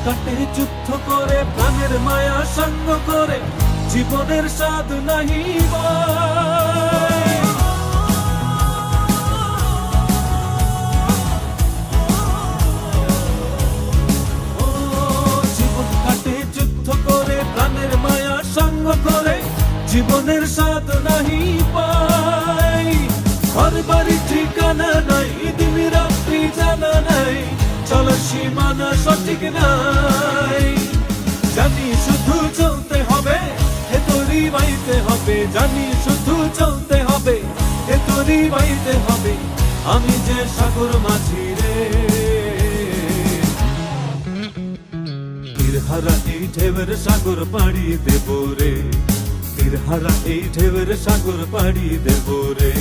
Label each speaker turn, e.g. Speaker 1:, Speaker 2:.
Speaker 1: কাটে যুদ্ধ করে প্রাণের মায়া সঙ্গ করে জীবনের স্বাদ নাহি জীবন কাটে যুদ্ধ করে প্রাণের মায়া সঙ্গ করে জীবনের স্বাদ নাহি পাই ঘর বাড়ি ঠিকানা নাই দিন রাত্রি জানা নাই চলো সীমানা সঠিক নাই জানি শুধু চলতে হবে এ তোরই বাইতে হবে জানি শুধু চলতে হবে এ তোরই বাইতে হবে আমি যে সাগর মাঝি রে তীরহারা এই ঢেউয়ের সাগর পাড়ি দেব রে তীরহারা এই ঢেউয়ের সাগর পাড়ি দেব রে